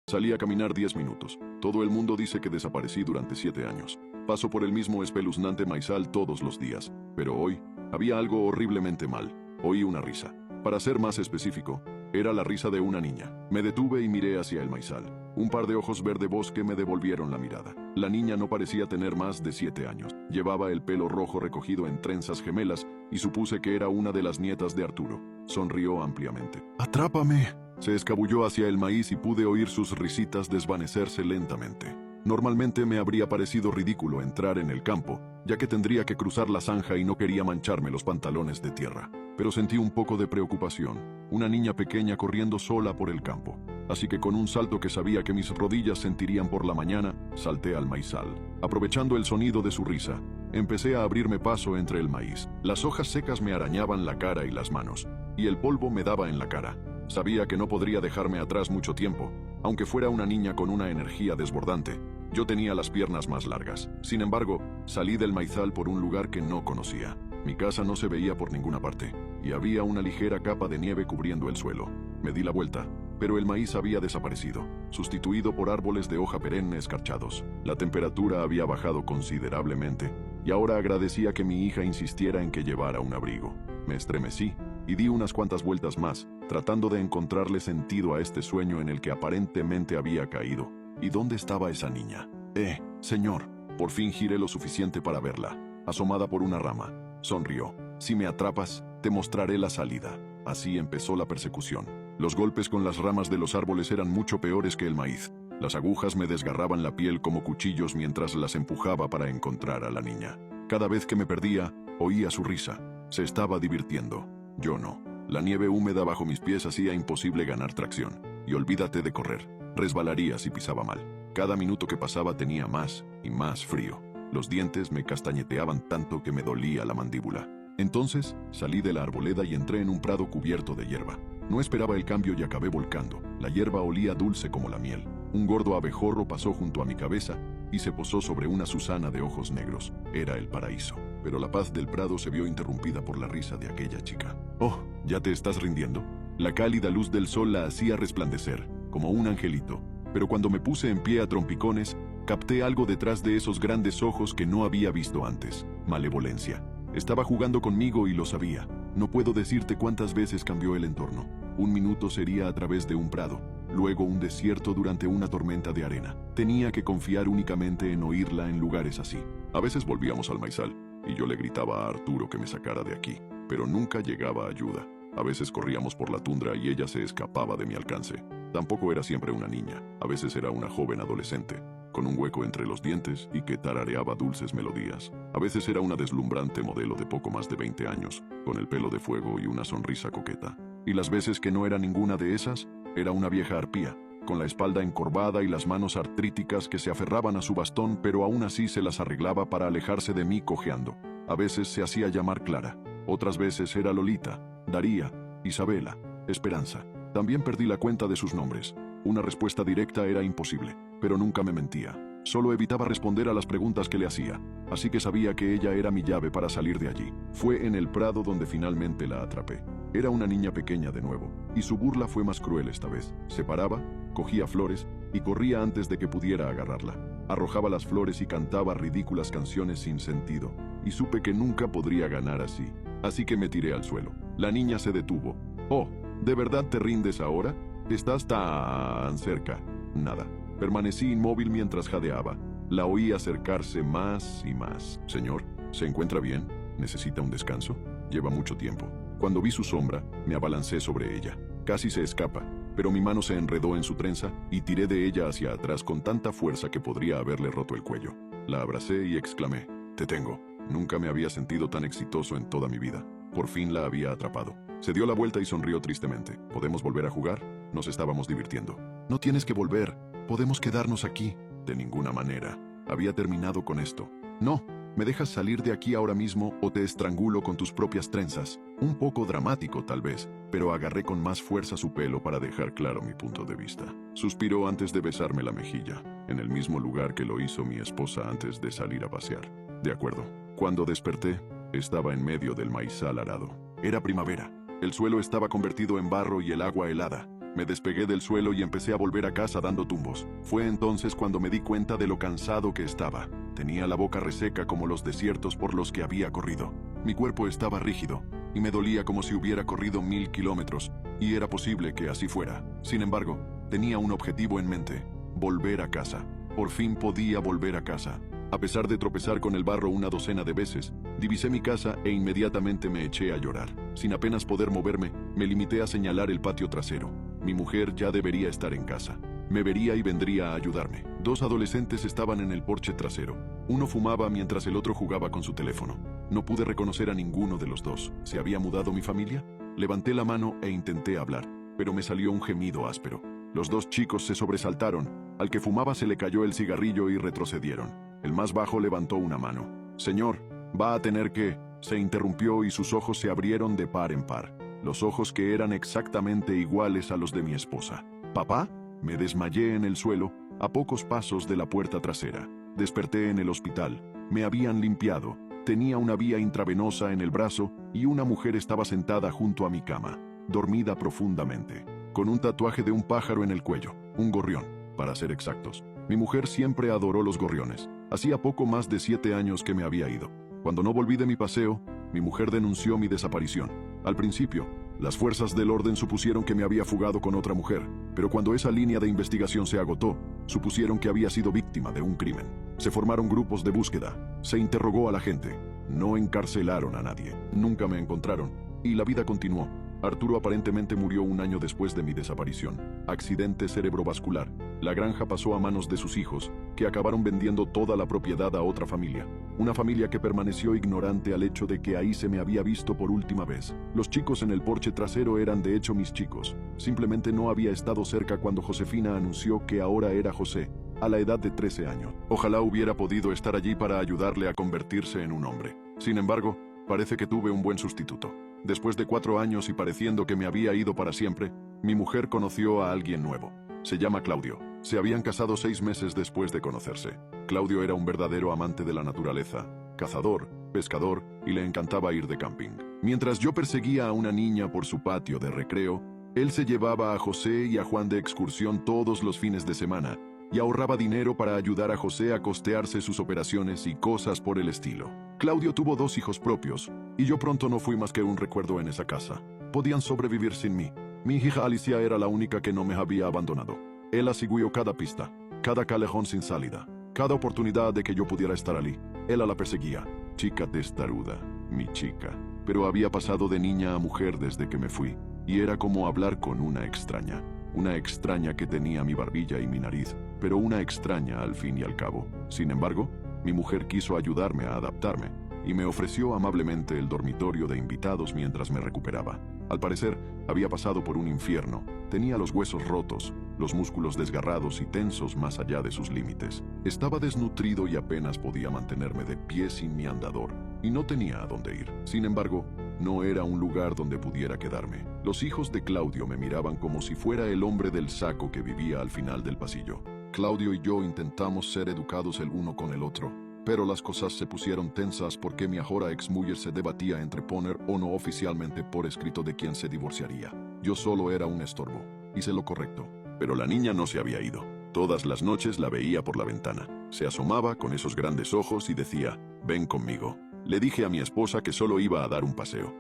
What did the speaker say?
Salí a caminar 10 minutos. Todo el mundo dice que desaparecí durante 7 años. Paso por el mismo espeluznante maizal todos los días. Pero hoy, había algo horriblemente mal. Oí una risa. Para ser más específico, era la risa de una niña. Me detuve y miré hacia el maizal. Un par de ojos verde bosque me devolvieron la mirada. La niña no parecía tener más de 7 años. Llevaba el pelo rojo recogido en trenzas gemelas y supuse que era una de las nietas de Arturo. Sonrió ampliamente. ¡Atrápame! Se escabulló hacia el maíz y pude oír sus risitas desvanecerse lentamente. Normalmente me habría parecido ridículo entrar en el campo, ya que tendría que cruzar la zanja y no quería mancharme los pantalones de tierra. Pero sentí un poco de preocupación. Una niña pequeña corriendo sola por el campo. Así que con un salto que sabía que mis rodillas sentirían por la mañana, salté al maizal. Aprovechando el sonido de su risa, empecé a abrirme paso entre el maíz. Las hojas secas me arañaban la cara y las manos, y el polvo me daba en la cara. Sabía que no podría dejarme atrás mucho tiempo, aunque fuera una niña con una energía desbordante. Yo tenía las piernas más largas. Sin embargo, salí del maizal por un lugar que no conocía. Mi casa no se veía por ninguna parte, y había una ligera capa de nieve cubriendo el suelo. Me di la vuelta, pero el maíz había desaparecido, sustituido por árboles de hoja perenne escarchados. La temperatura había bajado considerablemente, y ahora agradecía que mi hija insistiera en que llevara un abrigo. Me estremecí y di unas cuantas vueltas más, tratando de encontrarle sentido a este sueño en el que aparentemente había caído. ¿Y dónde estaba esa niña? Señor. Por fin giré lo suficiente para verla, asomada por una rama. Sonrió. Si me atrapas, te mostraré la salida. Así empezó la persecución. Los golpes con las ramas de los árboles eran mucho peores que el maíz. Las agujas me desgarraban la piel como cuchillos mientras las empujaba para encontrar a la niña. Cada vez que me perdía, oía su risa. Se estaba divirtiendo. Yo no. La nieve húmeda bajo mis pies hacía imposible ganar tracción. Y olvídate de correr. Resbalaría si pisaba mal. Cada minuto que pasaba tenía más y más frío. Los dientes me castañeteaban tanto que me dolía la mandíbula. Entonces, salí de la arboleda y entré en un prado cubierto de hierba. No esperaba el cambio y acabé volcando. La hierba olía dulce como la miel. Un gordo abejorro pasó junto a mi cabeza y se posó sobre una susana de ojos negros. Era el paraíso. Pero la paz del prado se vio interrumpida por la risa de aquella chica. «Oh, ¿ya te estás rindiendo?» La cálida luz del sol la hacía resplandecer, como un angelito. Pero cuando me puse en pie a trompicones, capté algo detrás de esos grandes ojos que no había visto antes. Malevolencia. Estaba jugando conmigo y lo sabía. No puedo decirte cuántas veces cambió el entorno. Un minuto sería a través de un prado, luego un desierto durante una tormenta de arena. Tenía que confiar únicamente en oírla en lugares así. A veces volvíamos al maizal, y yo le gritaba a Arturo que me sacara de aquí, pero nunca llegaba ayuda. A veces corríamos por la tundra y ella se escapaba de mi alcance. Tampoco era siempre una niña, a veces era una joven adolescente, con un hueco entre los dientes y que tarareaba dulces melodías. A veces era una deslumbrante modelo de poco más de 20 años, con el pelo de fuego y una sonrisa coqueta. Y las veces que no era ninguna de esas, era una vieja arpía, con la espalda encorvada y las manos artríticas que se aferraban a su bastón, pero aún así se las arreglaba para alejarse de mí cojeando. A veces se hacía llamar Clara, otras veces era Lolita, Daría, Isabela, Esperanza. También perdí la cuenta de sus nombres. Una respuesta directa era imposible, pero nunca me mentía. Solo evitaba responder a las preguntas que le hacía, así que sabía que ella era mi llave para salir de allí. Fue en el prado donde finalmente la atrapé. Era una niña pequeña de nuevo, y su burla fue más cruel esta vez. Se paraba, cogía flores y corría antes de que pudiera agarrarla. Arrojaba las flores y cantaba ridículas canciones sin sentido, y supe que nunca podría ganar así. Así que me tiré al suelo. La niña se detuvo. «Oh, ¿de verdad te rindes ahora? Estás tan cerca». Nada. Permanecí inmóvil mientras jadeaba. La oí acercarse más y más. «Señor, ¿se encuentra bien? ¿Necesita un descanso? Lleva mucho tiempo». Cuando vi su sombra, me abalancé sobre ella. Casi se escapa, pero mi mano se enredó en su trenza y tiré de ella hacia atrás con tanta fuerza que podría haberle roto el cuello. La abracé y exclamé: «Te tengo». Nunca me había sentido tan exitoso en toda mi vida. Por fin la había atrapado. Se dio la vuelta y sonrió tristemente. «¿Podemos volver a jugar? Nos estábamos divirtiendo». «No tienes que volver. Podemos quedarnos aquí». De ninguna manera. Había terminado con esto. «No. ¿Me dejas salir de aquí ahora mismo o te estrangulo con tus propias trenzas?» Un poco dramático tal vez, pero agarré con más fuerza su pelo para dejar claro mi punto de vista. Suspiró antes de besarme la mejilla, en el mismo lugar que lo hizo mi esposa antes de salir a pasear. De acuerdo. Cuando desperté, estaba en medio del maizal arado. Era primavera. El suelo estaba convertido en barro y el agua helada. Me despegué del suelo y empecé a volver a casa dando tumbos. Fue entonces cuando me di cuenta de lo cansado que estaba. Tenía la boca reseca como los desiertos por los que había corrido. Mi cuerpo estaba rígido y me dolía como si hubiera corrido 1000 kilómetros, y era posible que así fuera. Sin embargo, tenía un objetivo en mente: volver a casa. Por fin podía volver a casa. A pesar de tropezar con el barro una docena de veces, divisé mi casa e inmediatamente me eché a llorar. Sin apenas poder moverme, me limité a señalar el patio trasero. Mi mujer ya debería estar en casa. Me vería y vendría a ayudarme. 2 adolescentes estaban en el porche trasero. Uno fumaba mientras el otro jugaba con su teléfono. No pude reconocer a ninguno de los dos. ¿Se había mudado mi familia? Levanté la mano e intenté hablar, pero me salió un gemido áspero. Los 2 chicos se sobresaltaron. Al que fumaba se le cayó el cigarrillo y retrocedieron. El más bajo levantó una mano. «Señor, va a tener que…», se interrumpió y sus ojos se abrieron de par en par. Los ojos que eran exactamente iguales a los de mi esposa. «¿Papá?». Me desmayé en el suelo, a pocos pasos de la puerta trasera. Desperté en el hospital. Me habían limpiado. Tenía una vía intravenosa en el brazo y una mujer estaba sentada junto a mi cama, dormida profundamente, con un tatuaje de un pájaro en el cuello, un gorrión, para ser exactos. Mi mujer siempre adoró los gorriones. Hacía poco más de 7 años que me había ido. Cuando no volví de mi paseo, mi mujer denunció mi desaparición. Al principio, las fuerzas del orden supusieron que me había fugado con otra mujer, pero cuando esa línea de investigación se agotó, supusieron que había sido víctima de un crimen. Se formaron grupos de búsqueda, se interrogó a la gente, no encarcelaron a nadie, nunca me encontraron, y la vida continuó. Arturo aparentemente murió 1 año después de mi desaparición. Accidente cerebrovascular. La granja pasó a manos de sus hijos, que acabaron vendiendo toda la propiedad a otra familia. Una familia que permaneció ignorante al hecho de que ahí se me había visto por última vez. Los chicos en el porche trasero eran de hecho mis chicos. Simplemente no había estado cerca cuando Josefina anunció que ahora era José, a la edad de 13 años. Ojalá hubiera podido estar allí para ayudarle a convertirse en un hombre. Sin embargo, parece que tuve un buen sustituto. Después de 4 años y pareciendo que me había ido para siempre, mi mujer conoció a alguien nuevo. Se llama Claudio. Se habían casado 6 meses después de conocerse. Claudio era un verdadero amante de la naturaleza, cazador, pescador, y le encantaba ir de camping. Mientras yo perseguía a una niña por su patio de recreo, él se llevaba a José y a Juan de excursión todos los fines de semana, y ahorraba dinero para ayudar a José a costearse sus operaciones y cosas por el estilo. Claudio tuvo 2 hijos propios, y yo pronto no fui más que un recuerdo en esa casa. Podían sobrevivir sin mí. Mi hija Alicia era la única que no me había abandonado. Ella siguió cada pista, cada callejón sin salida, cada oportunidad de que yo pudiera estar allí. Ella la perseguía. Chica testaruda, mi chica. Pero había pasado de niña a mujer desde que me fui, y era como hablar con una extraña. Una extraña que tenía mi barbilla y mi nariz, pero una extraña al fin y al cabo. Sin embargo, mi mujer quiso ayudarme a adaptarme, y me ofreció amablemente el dormitorio de invitados mientras me recuperaba. Al parecer, había pasado por un infierno. Tenía los huesos rotos, los músculos desgarrados y tensos más allá de sus límites. Estaba desnutrido y apenas podía mantenerme de pie sin mi andador, y no tenía a dónde ir. Sin embargo, no era un lugar donde pudiera quedarme. Los hijos de Claudio me miraban como si fuera el hombre del saco que vivía al final del pasillo. Claudio y yo intentamos ser educados el uno con el otro, pero las cosas se pusieron tensas porque mi ahora ex-mujer se debatía entre poner o no oficialmente por escrito de quién se divorciaría. Yo solo era un estorbo. Hice lo correcto. Pero la niña no se había ido. Todas las noches la veía por la ventana. Se asomaba con esos grandes ojos y decía, «Ven conmigo». Le dije a mi esposa que solo iba a dar un paseo.